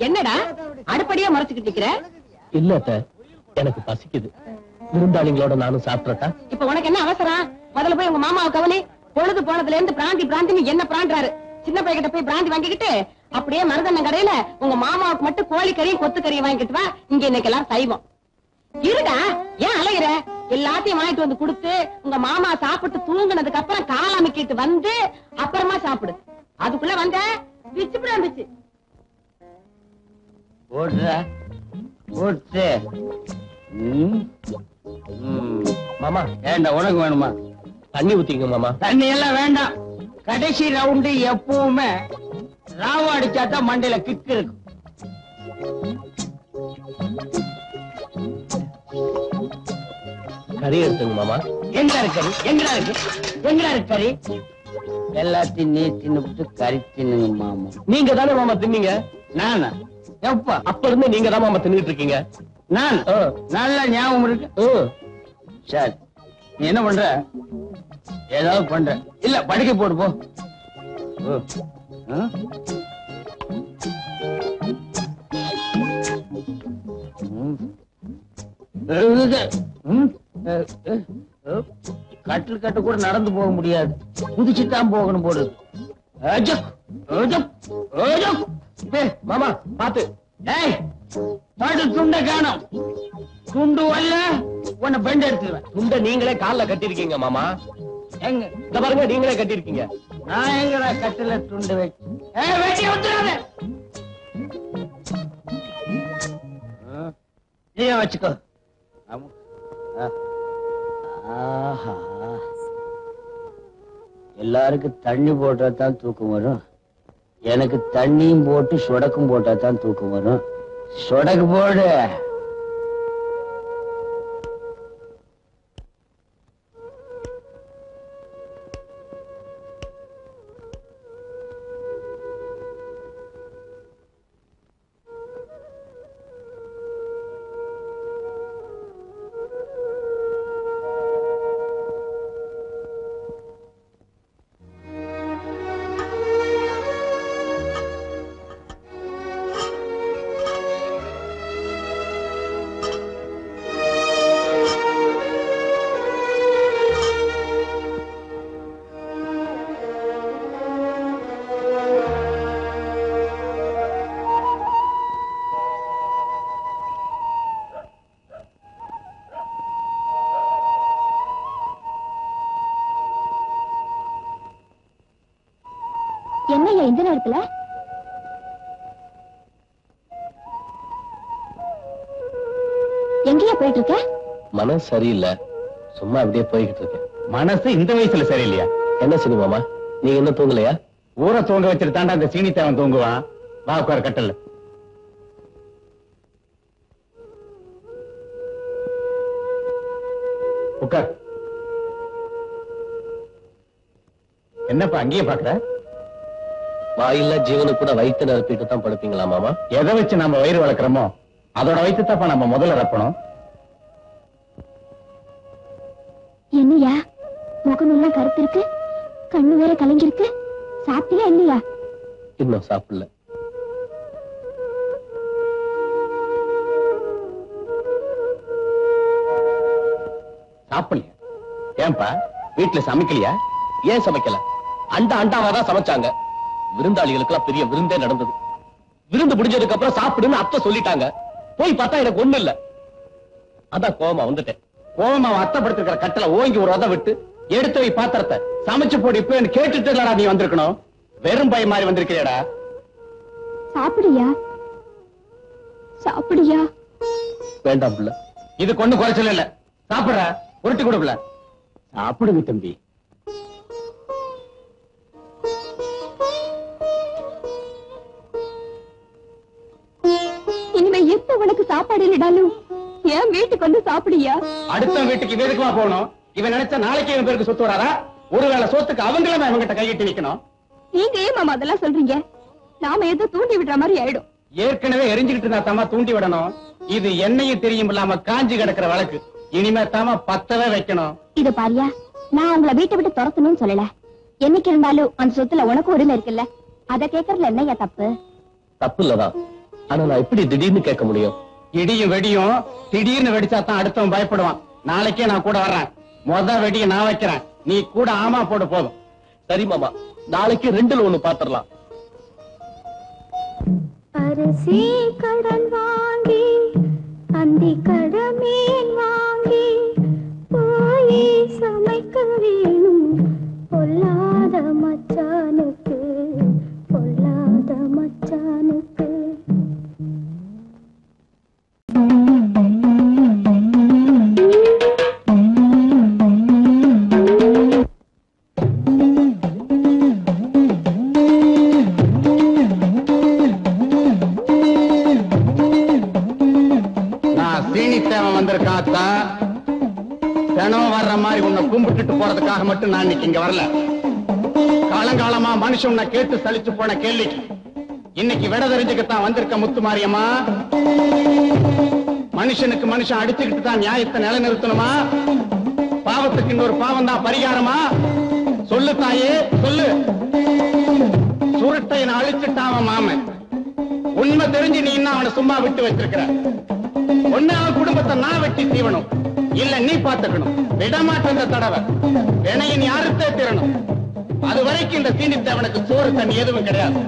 என்னடா அடுப்படியா மறைச்சுக்கிட்டு நிக்கிற? இல்ல எனக்கு பசிக்குது. விருந்தாளிங்களோட நானும் சாப்பிடட்டா? இப்ப உனக்கு என்ன அவசரம்? முதல்ல போய் உங்க மாமாவை கவனி. பொழுது போனதுல இருந்து பிராந்தி என்ன பிராண்டாரு. சின்ன பையன்கிட்ட போய் பிராந்தி வாங்கிக்கிட்டு அப்படியே மருதண்ண கடையில உங்க மாமாவுக்கு மட்டும் கோழிக்கறியும் கொத்துக்கறியும் வாங்கிட்டு வா. இங்க இன்னைக்கு எல்லாம் சைவம் இருக்கா? ஏன் அலையிற? எல்லாத்தையும் வாங்கிட்டு வந்து கொடுத்து உங்க மாமா சாப்பிட்டு தூங்குனதுக்கு அப்புறம் காலாமிக்கிட்டு வந்து அப்புறமா சாப்பிடு. அதுக்குள்ள வந்த பிச்சு பிடிச்சு மாமா. ஏண்டா உனக்கு வேணுமா? தண்ணி ஊத்திங்க மாமா. தண்ணி எல்லாம் வேண்டாம். கடைசி ரவுண்டு எப்பவுமே ராவ அடிச்சாதான் மண்டையில கிக்கு இருக்கும். கறி எடுத்துங்க மாமா. எங்கடா இருக்கு கறி? எங்கடா இருக்கு கறி? எல்லாத்தையும் நீ தின்னுட்டு கறி தின்னுங்க மாமா. நீங்க தானே மாமா தின்னீங்க? நானா? எப்ப? அப்ப இருந்து நீங்க தான் மாமா தின்னுட்டு இருக்கீங்க. நான் நல்லா ஞாபகம் இருக்கு. சரி, நீ என்ன பண்ற? ஏதாவது பண்ற இல்ல? படுக்கை போடு போ. கட்டில் கட்டு கூட நடந்து போக முடியாது, குதிச்சுதான் போகணும் போடு. மாமா பாத்து. துண்டை காணும். துண்டு வரல உன்னை பெண்ட் எடுத்துருவேன். துண்டை நீங்களே கால்ல கட்டிருக்கீங்க மாமா. எங்க இந்த பாருங்க, நீங்களே கட்டிருக்கீங்க. நான் எங்கடா கட்டில துண்டு வெட்டி வந்துடாத. நீயே வச்சுக்கோ. எல்லாருக்கும் தண்ணி போட்டா தான் தூக்கம் வரும். எனக்கு தண்ணியும் போட்டு சொடக்கும் போட்டா தான் தூக்கம் வரும். சொடக்கு போடு. என்னையா இந்த நேரத்துல? எங்கேயா போயிட்டு இருக்க? மனசு சரியில்லை, சும்மா அப்படியே போய்கிட்டு இருக்கேன். மனசு இந்த வயசுல சரியில்லையா? என்ன சரி மாமா, நீங்க என்ன தூங்கலையா? ஊரை தூங்க வச்சுட்டு தாண்டா அந்த சீனித்தவன் தூங்குவான். வா உட்கார் கட்டல. உட்கார். என்னப்பா அங்கேயே பாக்குற? வாயில்லா ஜீவனு கூட வயிற்று நிரப்பிட்டு தான் படுப்பீங்களா மாமா? எதை வச்சு நம்ம வயிறு வளர்க்கிறோமோ அதோட வயிற்று தாப்பா நம்ம முதல்ல ரப்பணும். என்னையா முகம் எல்லாம் கருத்து இருக்கு, கண்ணு வேற கலங்கிருக்கு. சாப்பிட்டியா இல்லையா? இன்னும் சாப்பிடல. சாப்பிடலையா? ஏன்பா வீட்டுல சமைக்கலையா? ஏன் சமைக்கல? அண்டாவாதான் சமைச்சாங்க. விருந்தாளிகளுக்கு எல்லாம் பெரிய விருந்தே நடந்தது. விருந்து முடிஞ்சதுக்கு அப்புறம் சாப்பிடுன்னு அத்தை சொல்லிட்டாங்க. போய் பார்த்தா எனக்கு ஒண்ணு இல்ல. அதான் கோவமா வந்துட்டேன். கோவமா அத்தைப்படுத்திருக்கிற கட்டளை ஓங்கி ஒரு உத விட்டு எடுத்து வை பாத்திரத்தை சமைச்சு போடு இப்ப கேட்டுட்டு நீ வந்திருக்கணும். வெறும் பை மாதிரி வந்திருக்கிறியடா. சாப்பிடியா? சாப்பிடியா? வேண்டாம் புள்ள. இது கொண்டு குறைச்சல இல்ல. சாப்பிடுற உருட்டி கொடுக்கல. சாப்பிடுங்க தம்பி. இனிமே எப்ப உனக்கு சாப்பாடு இல்லடாலும் ஏன் வீட்டுக்கு வந்து சாப்பிடியா? அடுத்த வீட்டுக்கு வேதுக்குமா போகணும். இவன் நினைச்சா நாளைக்கு இவன் பேருக்கு சொத்து வராரா? ஒருவேளை சொத்துக்கு அவங்களுமே அவங்கிட்ட கையிட்டு நிக்கணும். நீங்க ஏன் மாமா அதெல்லாம் சொல்றீங்க? நாம ஏதோ தூண்டி விடுற மாதிரி ஆயிடும். ஏற்கனவே எரிஞ்சுக்கிட்டு இருந்தா தாமா தூண்டி விடணும். இது என்னையும் தெரியும் இல்லாம காஞ்சி கிடக்கிற வழக்கு. இனிமே தாமா பத்தவே வைக்கணும். இது பாரியா, நான் உங்களை வீட்டை விட்டு துரத்தணும்னு சொல்லல. என்னைக்கு இருந்தாலும் அந்த சொத்துல உனக்கு உரிமை இருக்குல்ல, அத கேக்குறதுல என்னையா தப்பு? தப்பு இல்லதான். ஆனா நான் எப்படி திடீர்னு கேட்க முடியும்? இடியும் வெடியும் திடீர்னு வெடிச்சாதான் அடுத்தவன் பயப்படுவான். நாளைக்கே நான் கூட வர்றேன். மொத வெடியை நான் வைக்கிறேன், நீ கூட ஆமா போடு போதும். சரி மாமா, நாளைக்கு 2ல் 1 பாத்துரலாம். அரிசி கடன் வாங்கி அந்தி கடமேன் வாங்கி போய் சமைக்க வேணும் பொல்லாத மச்சானுக்கு, பொல்லாத மச்சானுக்கு. தினம் வர்ற மாதிரி உன்னை கும்பிட்டுட்டு போறதுக்காக மட்டும் நான் இன்னைக்கு இங்க வரல. காலங்காலமா மனுஷன் உன்னை கேட்டு சலிச்சு போன கேள்விக்கு இன்னைக்கு விட தெரிஞ்சுக்கத்தான் வந்திருக்க முத்து மாரியம்மா. மனுஷனுக்கு மனுஷன் அடிச்சுக்கிட்டு தான் நியாயத்தை நிலைநிறுத்தணுமா? பாவத்துக்கு இன்னொரு பாவம் தான் பரிகாரமா? சொல்லு தாயே சொல்லு. சுருட்டை அழிச்சுட்டான் அவன் மாமன். உண்மை தெரிஞ்சு நீ இன்னும் அவனை சும்மா விட்டு வச்சிருக்கிற. ஒண்ணு அவன் குடும்பத்தை நான் வெட்டி தீவனும், இல்ல நீ பாத்துக்கணும். விடமாட்ட தடவை வினையின் யாருத்தே திறனும். அது வரைக்கும் இந்த தீனித்தவனுக்கு சோறு தண்ணி எதுவும் கிடையாது.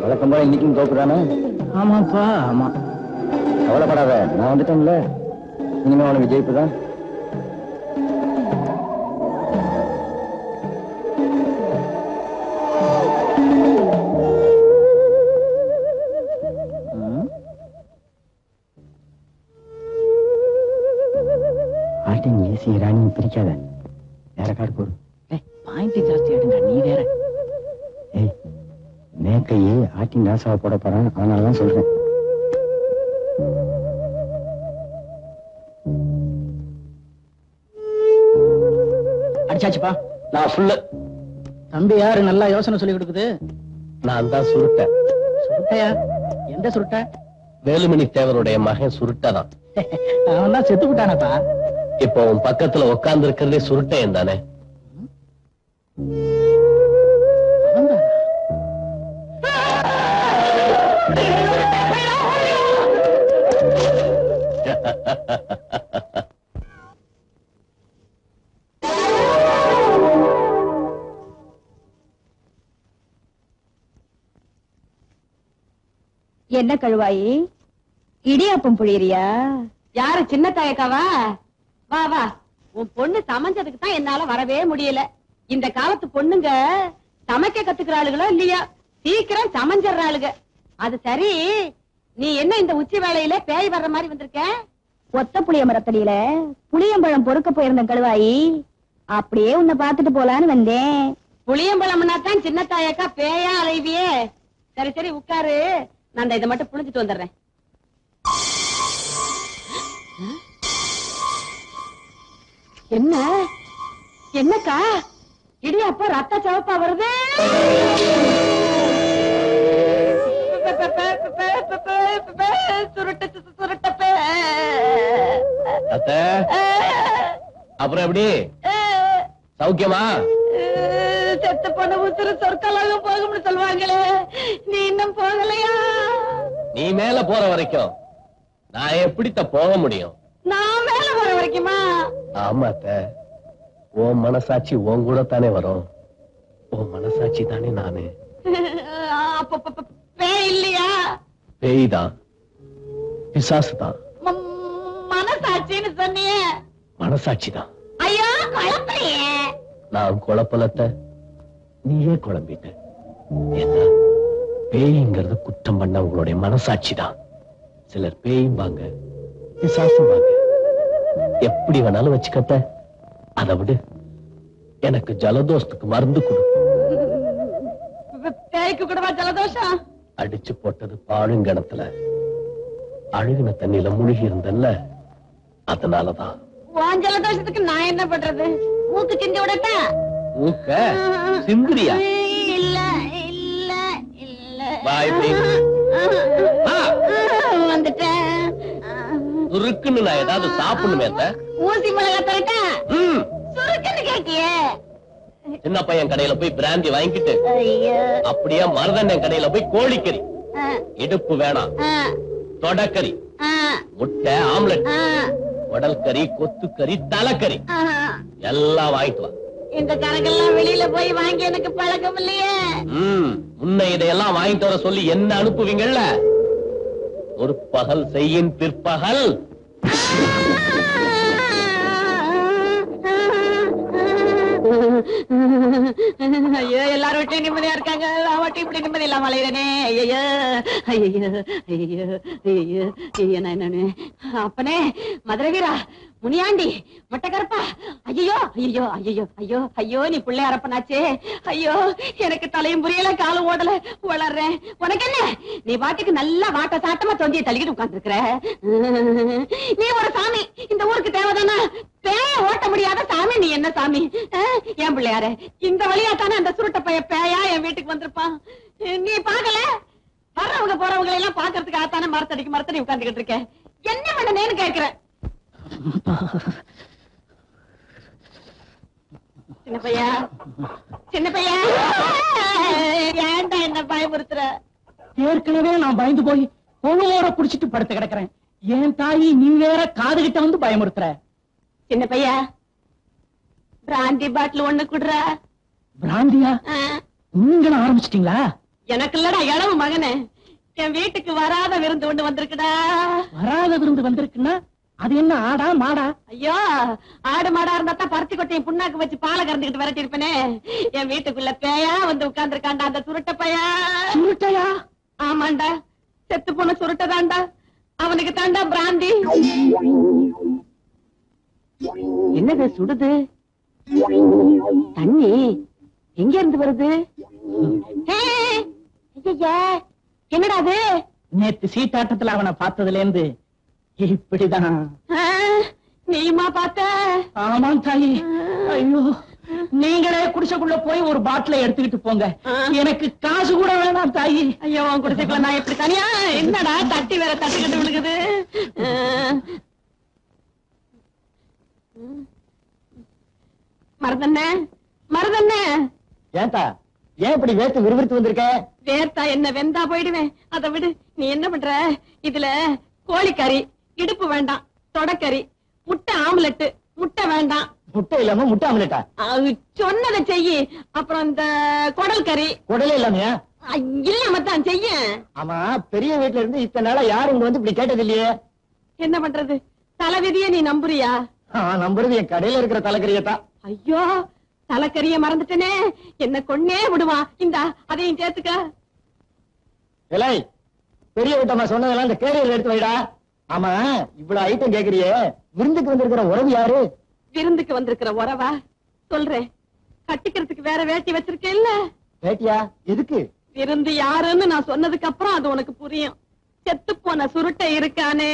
வழக்கம் போல இன்னைக்கும் தோக்குறானே? ஆமாப்பா ஆமா. கவலைப்படாத, நான் வந்துட்டேன்ல. இனிமே உனக்கு ஜெயிப்பு தான். ஆட்டின் ஏசி ராணி பிரிக்காத. வேற கார்டு போடு. பாயிண்ட் ஜாஸ்தி ஆடுங்க நீ வேற. மேக்கையே ஆட்டின் ராசாவை போட போறான், அதனாலதான் சொல்றேன். அடிச்சாச்சுப்பா. நான் ஃபுல்லு. தம்பி யாரு நல்லா யோசனை சொல்லி கொடுக்குது? நான் தான் சுருட்டேன். சுருட்டையா? எந்த சுருட்டை? வேலுமணி தேவருடைய மகன் சுருட்டதான். அவன் தான் செத்து விட்டானப்பா. இப்போ உன் பக்கத்துல உட்கார்ந்து இருக்கிறதே சுருட்டையன் தானே? என்ன கழுவாயி, இடியாப்பம் புழியறியா? யாரு சின்ன தாயக்காவா? வா வா, உன் பொண்ணு சமைஞ்சதுக்கு தான் என்னால வரவே முடியல. இந்த காலத்து பொண்ணுங்க சமைக்க கத்துக்கிற ஆளுகளோ இல்லையா, சீக்கிரம் சமைஞ்சிடறாளுங்க. அது சரி, நீ என்ன இந்த உச்சி வேளையில பேய் வர்ற மாதிரி வந்திருக்க? ஒத்த புளிய மரத்தடியில புளியம்பழம் பொறுக்க போயிருந்த கழுவாயி, அப்படியே உன்னை பாத்துட்டு போலான்னு வந்தேன். புளியம்பழம்னா தான் சின்ன தாயக்கா பேயா அலைவியே. சரி சரி உட்காரு, நான் இதை மட்டும் புளிஞ்சிட்டு வந்துடுறேன். என்ன என்னக்கா இடியாப்பா ரத்த சிவப்பா வருது? அப்புறம் எப்படி சௌக்கியமா? செத்த பொண்ணு உசுறு சொற்களாக போகும்னு சொல்லுவாங்களே, நீ இன்னும் போகலையா? நீ மேல போற வரைக்கும் நான் எப்படித்த போக முடியும்? நான் மேல போற வரைக்குமா? ஆமாத்த, உன் மனசாட்சி உன் கூட தானே வரும். உன் மனசாட்சி தானே நானு. பேய் இல்லையா? பேய்தான், பிசாசுதான். மனசாட்சின்னு சொன்னியே. மனசாட்சிதான். ஐயோ குழப்பலையே. நான் குழப்பலத்த, நீயே குழம்பிட்ட. என்ன பேய்ங்கிறது குற்றம் பண்ண உங்களுடைய மனசாட்சி தான். சிலர் பேயும்பாங்க, பிசாசும்பாங்க. எப்படி வேணாலும் வச்சுக்கத்த. அதை விடு, எனக்கு ஜலதோஷத்துக்கு மருந்து கொடு. பேய்க்கு கூடவா ஜலதோஷம்? அடிச்சு போட்டது பாழுங்கணத்துல அழுகின தண்ணியில முழுகி இருந்தல்ல, அதனாலதான். உன் ஜலதோஷத்துக்கு நான் என்ன பண்றது? மூக்கு சிந்தி விடட்டா? மூக்க சிந்திரியா? இல்ல இல்ல இல்ல. வந்துட்டேன். சுருக்குன்னு நான் ஏதாவது சாப்பிடணுமே. ஊசி மிளகா தரட்டா? சுருக்குன்னு கேட்டியே. சின்ன பையன் கடையில போய் பிராந்தி வாங்கிட்டு அப்படியே மருதண்ணன் கடையில போய் கோழிக்கறி, இடுப்பு வேணாம், தொடக்கறி, முட்டை ஆம்லெட், உடல் கறி, கொத்துக்கறி, தலைக்கறி எல்லாம் வாங்கிட்டு வா. இந்த கணக்கெல்லாம் வெளியில போய் வாங்கி எனக்கு பழக்கம் இல்லையே. முன்ன இதையெல்லாம் வாங்கிட்டு வர சொல்லி என்ன அனுப்புவீங்கல்ல? ஒரு பகல் செய்யின் பிற்பகல். ஐயோ, எல்லாரும் வீட்லயும் நிம்மதியா இருக்காங்க, அவட்டும் இப்படி நிம்மதி இல்லாம அலையிறனே. ஐயோ ஐயோ ஐயோ ஐயோ ஐயோ, நான் என்னன்னு அப்பனே, மதுரை வீரா, முனியாண்டி, மொட்டைக்கருப்பா, ஐயோ ஐயோ ஐயோ ஐயோ ஐயோ, நீ பிள்ளை அரப்பனாச்சே. ஐயோ, எனக்கு தலையும் புரியல, காலும் ஓடல, வளர்றேன். உனக்கு என்ன? நீ பாட்டுக்கு நல்லா வாட்ட சாட்டமா தொந்தியை தள்ளிக்கிட்டு உட்கார்ந்து இருக்கிற. நீ ஒரு சாமி, இந்த ஊருக்கு தேவைதானா? பேய ஓட்ட முடியாத சாமி நீ. என்ன சாமி? என் பிள்ளையார இந்த வழியா தானே அந்த சுருட்ட பைய பேயா என் வீட்டுக்கு வந்திருப்பான். நீ பாக்கல? வர்றவங்க போறவங்களை எல்லாம் பாக்குறதுக்காகத்தானே மரத்தடி உட்கார்ந்துகிட்டு இருக்க. என்ன பண்ணனேன்னு கேக்குறேன். சின்ன பையா, சின்ன பையா, ஏன்டா என்ன பயமுறுத்துற? ஏற்கனவே நான் பயந்து போய் பொழுவோட குடிச்சிட்டு படுத்து கிடக்குறேன். என் தாயி நீ வேற காதுகிட்ட வந்து பயமுறுத்துற. சின்ன பையா, பிராந்தி பாட்டில் ஒண்ணு குடுற. பிராந்தியா? நீங்களும் ஆரம்பிச்சிட்டீங்களா? எனக்கு இல்லடா, இளவு மகனே. என் வீட்டுக்கு வராத விருந்து ஒண்ணு வந்திருக்குடா. வராத விருந்து வந்திருக்குன்னா அது என்ன, ஆடா மாடா? ஐயோ, ஆடு மாடா இருந்தா தான் பருத்தி கொட்டையும் புண்ணாக்கு வச்சு பாலை கறந்துக்கிட்டு விரட்டி இருப்பேனே. என் வீட்டுக்குள்ள பேயா வந்து உட்கார்ந்து இருக்காண்டா, அந்த சுருட்ட பையா. சுருட்டையா? ஆமாண்டா, செத்து போன சுருட்டதாண்டா. அவனுக்கு தாண்டா பிராந்தி. என்னது சுடுது? தண்ணி எங்க இருந்து வருது? என்னடா அது? நேத்து சீட்டாட்டத்துல அவனை பார்த்ததுல இருந்து இப்படிதான். நீமா பார்த்த? ஆமாம் தாயி. ஐயோ, நீங்களே குடிசைக்குள்ள போய் ஒரு பாட்டில எடுத்துக்கிட்டு போங்க, எனக்கு காசு கூட வேணாம் தாயி. ஐயோ, உன் குடிசைக்குள்ள நான் எப்படி தனியா? என்னடா தட்டி வேற தட்டுக்கிட்டு விழுகுது. மருதண்ண, மருதண்ண. ஏன்டா, ஏன் இப்படி வேர்த்து விறுவிறுத்து வந்திருக்க? வேர்த்தா என்ன, வெந்தா போயிடுவேன். அதை விடு. நீ என்ன பண்ற? இதுல கோழிக்கறி, இடுப்பு வேண்டாம், தொடக்கறி, முட்டை ஆம்லெட், முட்டை வேண்டாம். முட்டை இல்லாம முட்டை ஆம்லெட்டா? சொன்னதை செய்யி. அப்புறம் இந்த குடல் கறி. குடலே இல்லாமையா? இல்லாம தான் செய்ய. ஆமா, பெரிய வீட்டுல இருந்து இத்தனை நாளா யாரும் இங்க வந்து இப்படி கேட்டது இல்லையே. என்ன பண்றது? தலைவிதிய நீ நம்புறியா? நம்புறது என் கடையில இருக்கிற தலைக்கறியத்தான். ஐயோ, தலைக்கறிய மறந்துட்டனே, என்ன கொன்னே விடுவான். இந்த அதையும் சேர்த்துக்க. இலை, பெரிய வீட்டம்மா சொன்னதெல்லாம் இந்த கேரியர் எடுத்து வைடா. ஆமா, இவ்வளவு ஐட்டம் கேக்குறியே, விருந்துக்கு வந்திருக்கிற உறவு யாரு? விருந்துக்கு வந்திருக்கிற உறவா? சொல்றேன். கட்டிக்கிறதுக்கு வேற வேட்டி வச்சிருக்கேன் இல்ல? வேட்டியா? எதுக்கு? விருந்து யாருன்னு நான் சொன்னதுக்கு அப்புறம் அது உனக்கு புரியும். செத்து போன சுருட்டை இருக்கானே.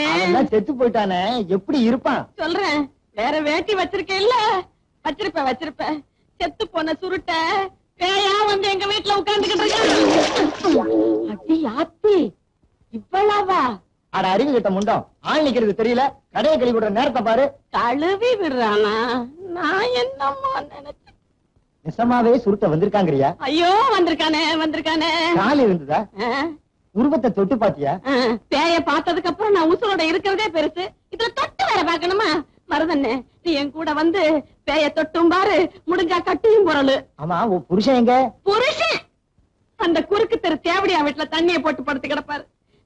செத்து போயிட்டானே, எப்படி இருப்பான்? சொல்றேன். வேற வேட்டி வச்சிருக்கேன் இல்ல? வச்சிருப்ப. செத்து போன சுருட்ட பேயா வந்து எங்க வீட்டுல உட்கார்ந்துகிட்டு இருக்க. அடி ஆத்தி, இவ்வளவா? அட அறிவு கிட்ட முண்டம், ஆள் நிக்கிறது தெரியல, கடையை கழுவி விடுற நேரத்தை பாரு. கழுவி விடுறானா? நான் என்னமோ நினைச்சேன். நிசமாவே சுருட்ட வந்திருக்காங்கறியா? ஐயோ, வந்திருக்கானே. கால் இருந்ததா? உருவத்தை தொட்டு பாத்தியா? பேய பார்த்ததுக்கு அப்புறம் நான் உசுரோட இருக்கிறதே பெருசு, இதுல தொட்டு வேற பாக்கணுமா? மருதண்ணே, நீ என் கூட வந்து பேய தொட்டும் பாரு, முடிஞ்சா கட்டியும் பொருள். ஆமா, உன் புருஷன் எங்க? புருஷன் அந்த குறுக்கு தெரு தேவடியா வீட்டுல தண்ணிய போட்டு படுத்து கிடப்பாரு.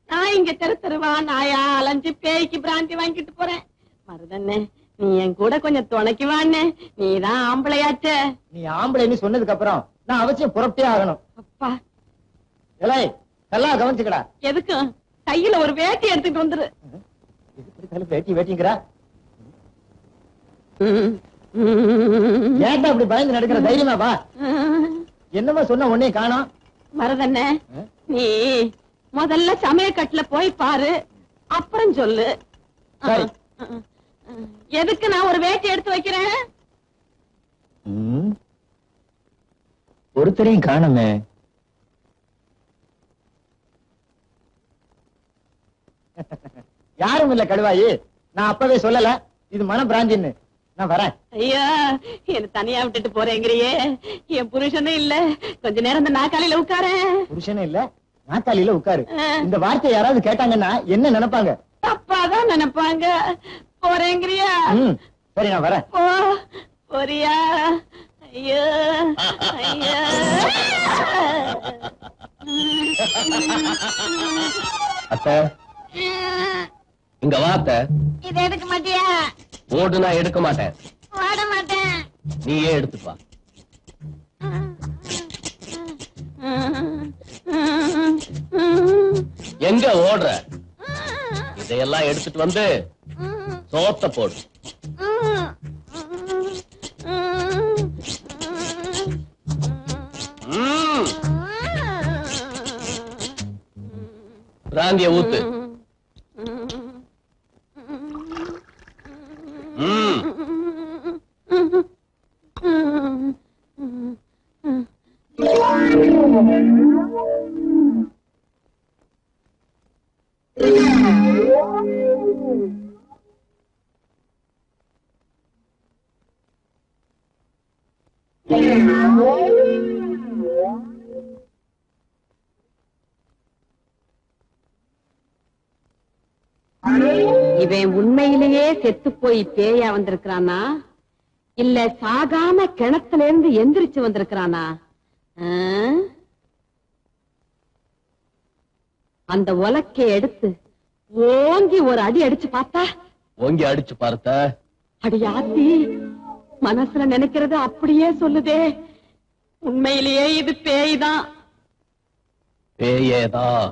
நான் இங்க தெருவா நாயா அலைஞ்சு பேய்க்கு பிராந்தி வாங்கிட்டு போறேன். மருதண்ணே, நீ என் கூட கொஞ்சம் துணைக்கு வாண்ணே, நீதான் ஆம்பளையாச்ச. நீ ஆம்பளைன்னு சொன்னதுக்கு அப்புறம் நான் அவசியம் புறப்பட்டே ஆகணும். அப்பா, இலை, எல்லாம் கவனிச்சுக்கடா. எதுக்கும் கையில ஒரு வேட்டி எடுத்துட்டு வந்துரு. வேட்டி வேட்டிங்கிறா? ஏன்டா அப்படி பயந்து நடக்கிற? தைரியமா வா. என்னமா சொன்ன உடனே காணோம்? மருதண்ண, நீ முதல்ல சமயக்கட்டுல போய் பாரு, அப்புறம் சொல்லு. சரி. எதுக்கு நான் ஒரு வேட்டி எடுத்து வைக்கிறேன்? ஒருத்தரையும் காணுமே. யாரும் இல்ல கடுவாயி. நான் அப்பவே சொல்லல இது மன பிராந்தின்னு. நான் வரேன். ஐயா, என்ன தனியா விட்டுட்டு போறேங்கிறியே. என் புருஷனும் இல்ல, கொஞ்ச நேரம் இந்த நாக்காலியில உட்காரு. புருஷனே இல்ல, நாற்காலியில உட்காரு. இந்த வார்த்தையை யாராவது கேட்டாங்கன்னா என்ன நினைப்பாங்க? தப்பாதான் நினைப்பாங்க. போறேங்கிறியா? சரி, நான் வரேன். போறியா? ஐயோ ஐயோ. அத்தை, இங்க வாத்த. இதை எடுக்க மாட்டியா? ஓடு, நான் எடுக்க மாட்டேன். ஓட மாட்டேன். நீயே எடுத்துட்டு வா. எங்க ஓடுற? இதையெல்லாம் எடுத்துட்டு வந்து சோத்த போடு. பிராந்திய ஊத்து. இவன் உண்மையிலேயே செத்து போய் பேயா வந்திருக்கிறானா, இல்ல சாகாம கிணத்துல இருந்து எந்திரிச்சு வந்திருக்கிறானா? அந்த உலக்கை எடுத்து ஓங்கி ஒரு அடி அடிச்சு பார்த்தா? ஓங்கி அடிச்சு பார்த்த? அடியாத்தி, மனசுல நினைக்கிறது அப்படியே சொல்லுதே. உண்மையிலேயே இது பேய்தான். பேயேதான்.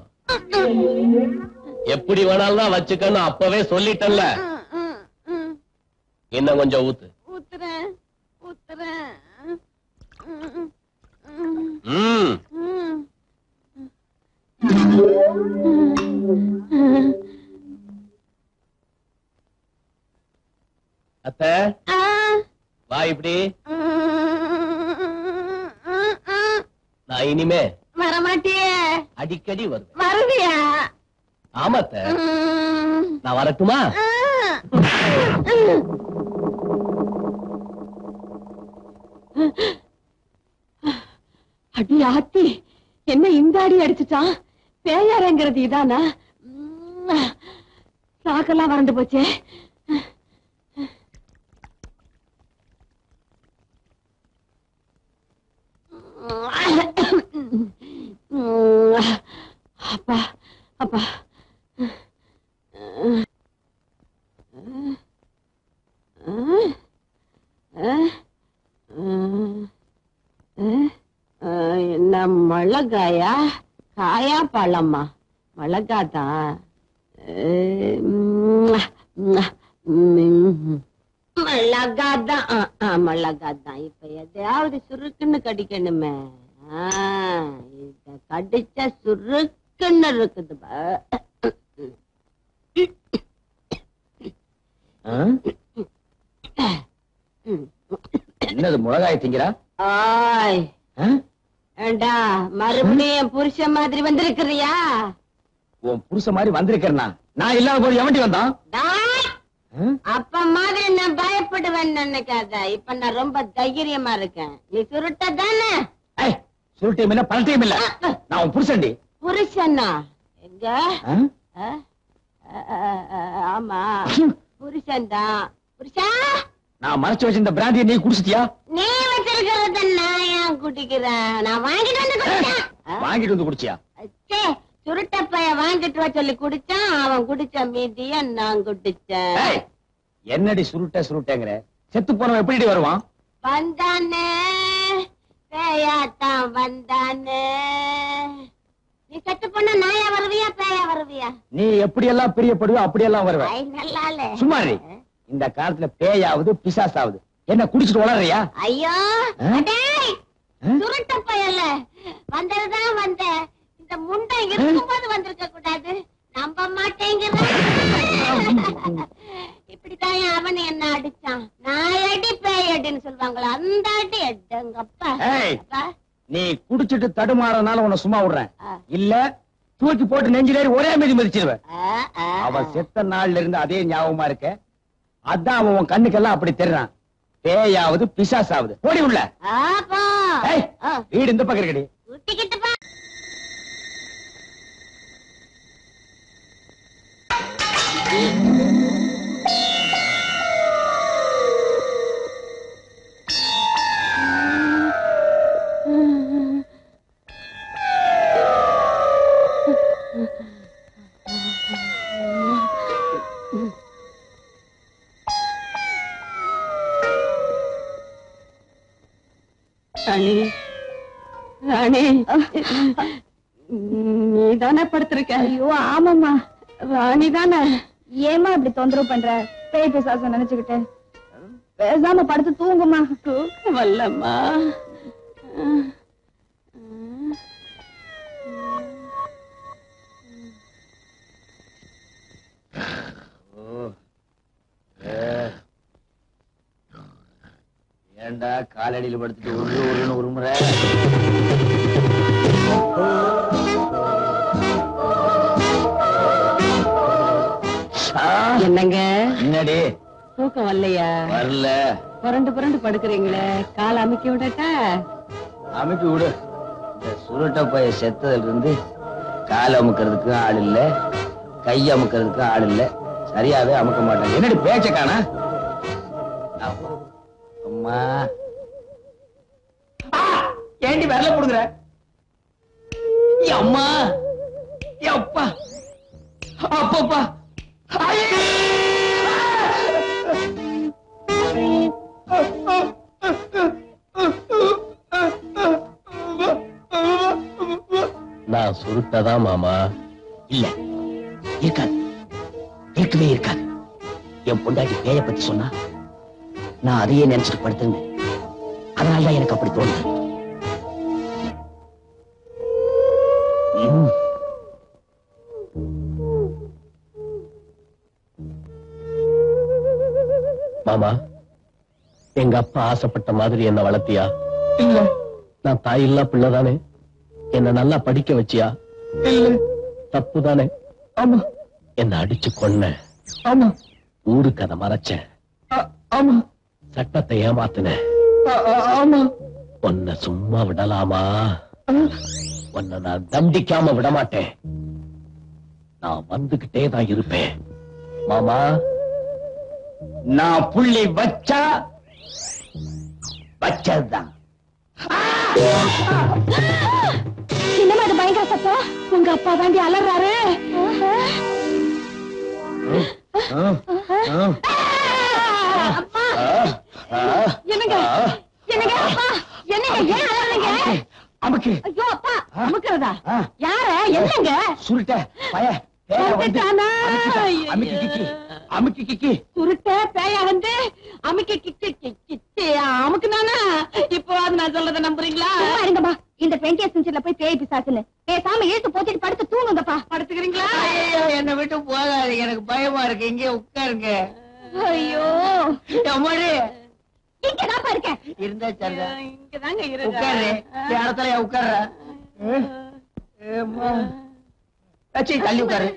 எப்படி வேணாலும் தான் வச்சுக்கன்னு அப்பவே சொல்லிட்டல்ல. இன்னும் கொஞ்சம் ஊத்து. ஊத்துறேன் ஊத்துறேன். அத்தை, வா இப்படி. நான் இனிமே வரமாட்டியே. அடிக்கடி வருவேன். வருவியா? ஆமாத்த. நான் வரட்டுமா? அடி ஆத்தி, என்ன இந்த அடி அடிச்சுட்டான்? பேயாரங்கிறது இதானா? சாக்கெல்லாம் வறண்டு போச்சே. அப்பா அப்பா. என்ன மிளகாயா? காயா பழமா? மிளகாதான். மிளகாதான் மிளகாதான். இப்ப எதையாவது சுருக்குன்னு கடிக்கணுமே. இத கடிச்சா சுருக்குன்னு இருக்குது. என்னது மிளகாய் திங்கிறா? ஏண்டா, மறுபடியும் புருஷன் மாதிரி வந்திருக்கிறியா? உன் புருஷ மாதிரி வந்திருக்கிறனா? நான் இல்லாத போது எவண்டி வந்தான்? அப்ப மாதிரி நான் பயப்படுவேன் நினைக்காத. இப்ப நான் ரொம்ப தைரியமா இருக்கேன். நீ சுருட்ட தானே? சுருட்டியும் இல்ல, பழட்டையும் இல்ல. நான் உன் புருஷன்டி. புருஷனா? எங்க? ஆமா, புருஷன் தான். புருஷா, நான் மறைச்சு வச்சிருந்த பிராந்தியை நீ குடிச்சிட்டியா? நீ வச்சிருக்கிறத நான் ஏன் குடிக்கிறேன்? நான் வாங்கிட்டு வந்து குடிச்சேன். வாங்கிட்டு வந்து குடிச்சியா? சுருட்ட பைய வாங்கிட்டு வா சொல்லி குடிச்சான். அவன் குடிச்ச மீதிய நான் குடிச்சேன். என்னடி சுருட்ட சுருட்டங்கிற? செத்து போனவன் எப்படி வருவான்? வந்தானே, பேயாத்தான் வந்தானே. நீ செத்து போன நாயா வருவியா பேயா வருவியா? நீ எப்படி எல்லாம் பிரியப்படுவோ அப்படியெல்லாம் வருவ. நல்லால சும்மா இந்த காலத்துல பேயாவது பிசாசாவது என்ன குடிச்சிட்டு வளர்றியா? ஐயோ சுருட்ட பயல்ல வந்ததுதான் வந்த இந்த முண்டை இருக்கும்போது வந்திருக்க கூடாது. நம்ப மாட்டேங்கிற இப்படித்தான் அவன் என்ன அடிச்சான். நான் அடி பேய் அடின்னு சொல்லுவாங்களா, அந்த அடி எட்டங்கப்பா. நீ குடிச்சிட்டு தடுமாறனால உன்னை சும்மா விடுறேன், இல்ல தூக்கி போட்டு நெஞ்சிலேறி ஒரே மீதி மிதிச்சிருவேன். அவன் செத்த நாள்ல இருந்து அதே ஞாபகமா இருக்க, அதான் அவன் உன் கண்ணுக்கெல்லாம் அப்படி தெரிறான். பேயாவது பிசாசாவது. ஓடி உள்ள வீடு இந்த பக்கம் இருக்கடி. ராணி, ராணி, நீதானே படுத்திருக்க? ஐயோ ஆமாம்மா. ராணி தானே? ஏமா இப்படி தொந்தரவு பண்ற? பேய் பிசாசம் நினைச்சுக்கிட்டு பேசாம படுத்து தூங்குமா. தூக்கம் வரலம்மா. ஏண்டா காலடியில படுத்துட்டு ஒரு முறை என்னங்க என்னடி தூக்கம் வரலையா? வரல. புரண்டு புரண்டு படுக்கிறீங்களே, கால் அமுக்கி விடட்டா? அமுக்கி விடு. இந்த சுருட்ட பைய செத்ததுல இருந்து கால் அமுக்கிறதுக்கு ஆள் இல்ல, கை அமுக்கிறதுக்கு ஆள் இல்ல, சரியாவே அமுக்க மாட்டாங்க. என்னடி பேச்ச காணா? அம்மா ஏண்டி வரல போடுங்கிற? அம்மா அப்பா அப்பப்பா நான் சுருட்டதான் மாமா. இல்ல இருக்காது, இருக்கவே இருக்காது. என் பொண்டாட்டி பேய பத்தி சொன்னா நான் அதையே நினைச்சிட்டு படுத்துருந்தேன். அதனாலதான் எனக்கு அப்படி தோணுது. மாமா, எங்க அப்பா ஆசைப்பட்ட மாதிரி என்ன வளர்த்தியா? இல்ல. நான் தாயில்லா பிள்ளைதானே? என்ன நல்லா படிக்க வச்சியா? இல்ல. தப்புதானே? ஆமா. என்ன அடிச்சு கொன்ன? ஆமா. ஊருக்கு அதை மறைச்சேன். ஆமா. சட்டத்தை ஏமாத்தின? ஆமா. உன்னை சும்மா விடலாமா? உன்னை நான் தண்டிக்காம விட மாட்டேன். நான் வந்துகிட்டே தான் இருப்பேன். மாமா, நான் புள்ளி வச்சா வச்சதுதான். என்னமா அது பயங்கர சத்தம்? உங்க அப்பா தாண்டி அலறாரு. என்னங்க என்னங்க அப்பா, என்னங்க ஏன் அலறீங்க? அமுக்கு. ஐயோ அப்பா, அமுக்குறதா? யார? என்னங்க? சுருட்ட பய அமுக்கி கிக்கி. சுருட்ட பேயா வந்து அமுக்கி கிக்கி கிக்கி அமுக்குனானா? இப்போ அது நான் சொல்றத நம்புறீங்களா? இருங்கப்பா, இந்த 20th செஞ்சுரில போய் பேய் பிசாசுன்னு பேசாம இழுத்து போத்திட்டு படுத்து தூங்குங்கப்பா. படுத்துக்கிறீங்களா? என்னை விட்டு போகாதீங்க, எனக்கு பயமா இருக்கு. இங்கே உட்காருங்க. ஐயோ அம்மாடி இங்கதான் இருக்கேன். இருந்தா சரிதா. இங்கதாங்க உட்காரு. இடத்துல உட்கார்ற. தள்ளி உட்காரு.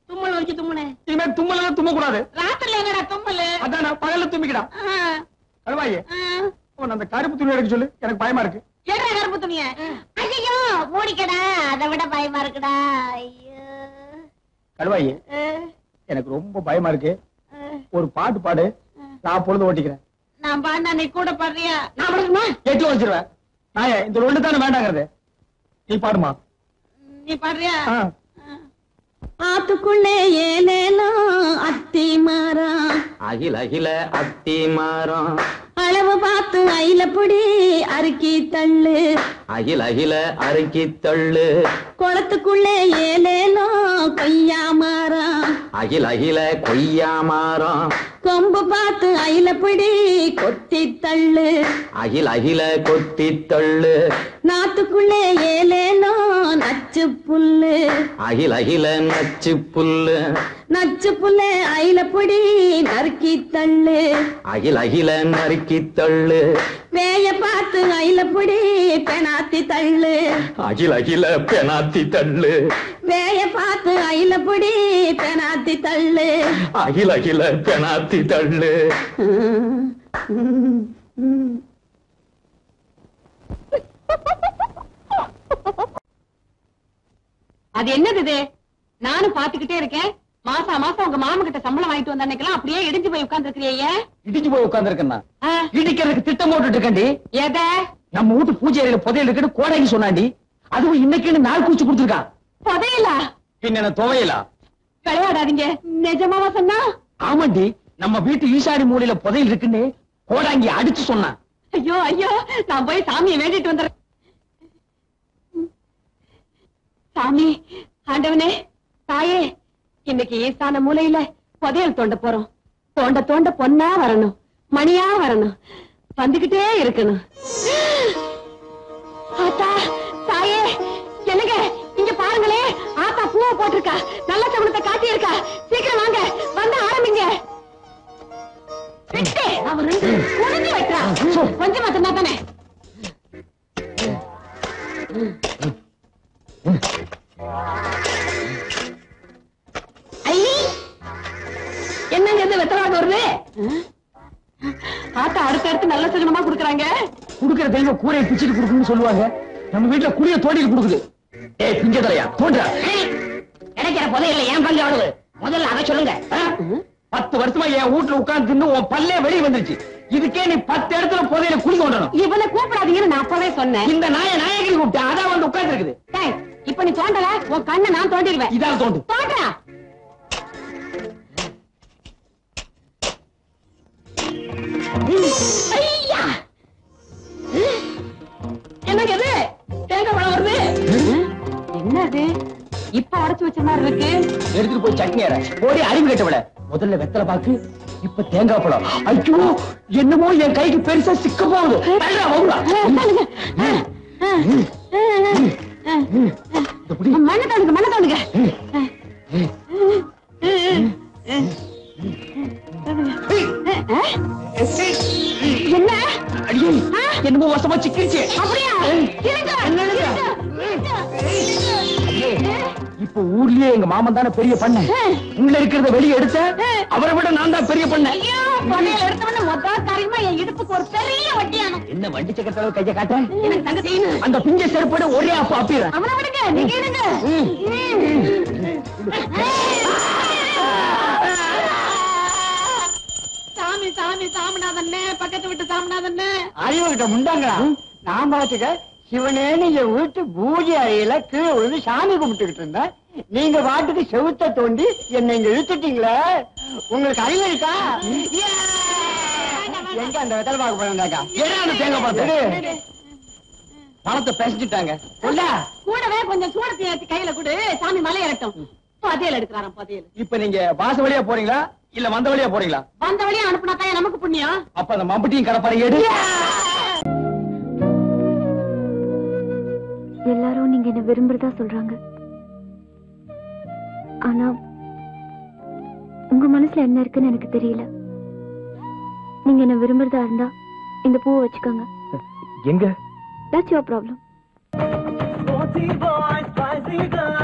தும்மல் வச்சு தும்முனே. இனிமே தும்மல தும்ம கூடாது. ராத்திரில என்னடா தும்மல்? அதான் பகல்ல தும்பிக்கடா. கழுவாயே அந்த கருப்பு துணி எடுக்க சொல்லு, எனக்கு பயமா இருக்கு. ஏடா கருப்பு துணிய? ஐயோ மூடிக்கடா, அதை விட பயமா இருக்குடா. ஐயோ கழுவாயே, எனக்கு ரொம்ப பயமா இருக்கு. ஒரு பாட்டு பாடு, நான் பொழுது ஓட்டிக்கிறேன். நான் பாண்டா, நீ கூட பாடுறியா? நான் படுக்குமா? எட்டு வச்சிருவேன். நான் இந்த ரெண்டு தானே வேண்டாங்கிறது. நீ பாடுமா? நீ பாடுறியா? ஆத்துக்குள்ளே ஏலேலோ அத்தி மரம், அகில அகில அத்தி மரம், அளவு பார்த்து அயிலப்பொடி அறுக்கி தள்ளு. அகில அகில அறுக்கி தள்ளு. குளத்துக்குள்ளே ஏலேலோ கொய்யா மரம். அகில அகில கொய்யா மரம். கொம்பு பார்த்து அயிலப்பொடி கொத்தி தள்ளு. அகில அகில கொத்தி தள்ளு. நாத்துக்குள்ளே ஏலேலோ நச்சு புல்லு. அகில அகில நச்சு புல்லு. நச்சு புல்லே அயிலப்பொடி நறுக்கி தள்ளு. அகில அகில நறுக்கி தள்ளு. வேய பார்த்து அயிலப்பொடி பெனாத்தி தள்ளு. அகில அகில பெனாத்தி தள்ளு. வேய பார்த்து அயிலப்பொடி பெனாத்தி தள்ளு. அகில அகில பெனாத்தி தள்ளு. அது என்னது இது? நானும் பாத்துக்கிட்டே இருக்கேன். மாசம் மாசம் உங்க மாமா கிட்ட சம்பளம் வாங்கிட்டு வந்த அன்னைக்கெல்லாம் அப்படியே இடிஞ்சு போய் உட்கார்ந்து இருக்கிறீங்க. இடிச்சு போய் உட்கார்ந்து இருக்கேன்னா இடிக்கிறதுக்கு திட்டம் போட்டுட்டு இருக்கேன்டி. எத? நம்ம வீட்டு பூஜை அறையில புதையல் இருக்குன்னு கோடைக்கு சொன்னாண்டி. அதுவும் இன்னைக்குன்னு நாள் குறிச்சு கொடுத்துருக்கான். புதையலா? பின்ன துவையலா? விளையாடாதீங்க. நிஜமாவா சொன்னா? ஆமாண்டி, நம்ம வீட்டு ஈசாடி மூலையில புதையல் இருக்குன்னு கோடாங்கி அடிச்சு சொன்னான். ஐயோ ஐயோ, நான் போய் சாமியை வேண்டிட்டு வந்துடுறேன். சாமி, ஆண்டவனே, தாயே, இன்னைக்கு ஈசான மூலையில புதையல் தோண்ட போறோம். தோண்ட தோண்ட பொன்னா வரணும், மணியா வரணும், வந்துகிட்டே இருக்கணும். ஆத்தா, தாயே, என்னங்க இங்க பாருங்களே, ஆத்தா பூவை போட்டிருக்கா, நல்ல சகுனத்தை காட்டி இருக்கா. சீக்கிரம் வாங்க, வந்து ஆரம்பிங்க. அவர் முடிஞ்சு வைக்கிறா. கொஞ்சமா தின்னா தானே. என்னங்க இது வெத்தலாக வருது? ஆத்தா அடுத்தடுத்து நல்ல சகுனமா குடுக்கறாங்க. குடுக்கிற தெய்வம் கூரையை பிச்சுட்டு குடுக்கணும்னு சொல்லுவாங்க. நம்ம வீட்டுல குடிய தோண்டிட்டு குடுக்குது. ஏய் பிஞ்ச தலையா தோன்றா. கிடைக்கிற புதையல்ல ஏன் பங்கு எவ்வளவு? முதல்ல அதை சொல்லுங்க. 10 வருஷமா என் வீட்டுல உட்கார்ந்து தின்னு உன் பல்லே வெளியே வந்துருச்சு. இதுக்கே நீ 10 இடத்துல புதையல குடி தோண்டணும். இவனை கூப்பிடாதீங்கன்னு நான் அப்பவே சொன்னேன். இந்த நாயகி கூப்பிட்டேன், அதான் வந்து உட்கார்ந்து இருக்குது. இப்ப நீ தோண்டல, உன் கண்ணை நான் தோண்டிடுவேன். இதான் தோண்டு. தோன்றா. ஐயா, என்னங்க இது? தேங்காய் பழம் வருது. என்னது? இப்ப அடைச்சு வச்ச மாதிரி இருக்கு. எடுத்துட்டு போய் சட்னி அரை. போடி அறிவு கேட்டவள. முதல்ல வெத்தலை பாக்கு, இப்ப தேங்காய் பழம். ஐயோ, என்னமோ என் கைக்கு பெருசா சிக்க போகுது. மண்ணை தோணுங்க, மண்ணை தோணுங்க. என்ன? என்னமோ வசமா சிக்கிருச்சு. அப்படியா? இப்ப ஊர்லயே எங்க மாமன் தானே பெரிய பண்ண. உள்ள இருக்கிறத வெளியே எடுத்த அவரை விட நான் தான் பெரிய பண்ண. எடுத்தவன மொத்த காரியமா என் இடுப்புக்கு ஒரு பெரிய வட்டியானோ. என்ன வண்டி சக்கரத்தளவு கைய காட்ட? எனக்கு தங்க செய்யணும். அந்த பிஞ்ச செருப்போட ஒரே அப்ப அப்பிடுறேன். அவனை விடுங்க, நீங்க இருங்க. சாமி சாமி சாமிநாதன்னே, பக்கத்து விட்டு சாமிநாதன்னே. அறிவுகிட்ட முண்டாங்களா? நான் பாத்துக்க சிவனே நீங்க வீட்டு பூஜை அறையில கீழே விழுந்து சாமி கும்பிட்டுக்கிட்டு இருந்தேன். நீங்க பாட்டுக்கு செவுத்த தோண்டி என்னை இங்க இழுத்துட்டீங்களே. உங்களுக்கு அறிவு இருக்கா? எங்க அந்த வெத்தலை பாக்க போறாங்க? தேங்காய் பழத்தை பணத்தை பேசிட்டாங்க. கூடவே கொஞ்சம் சூடத்தை ஏற்றி கையில கொடு, சாமி மலை ஏறட்டும். பதியல் எடுக்கிறாராம், பதியல். இப்ப நீங்க வாச வழியா போறீங்களா இல்ல வந்த வழியா போறீங்களா? வந்த வழியா அனுப்புனாதான் நமக்கு புண்ணியம். அப்ப அந்த மம்பட்டியும் கடப்பாரு எடு. எல்லாரும் நீங்க என்ன விரும்புறதா சொல்றாங்க. ஆனா உங்க மனசுல என்ன இருக்குன்னு எனக்கு தெரியல. நீங்க என்ன விரும்புறதா இருந்தா இந்த பூவை வச்சுக்கோங்க. எங்க? That's your problem. Naughty boys, spicy girls.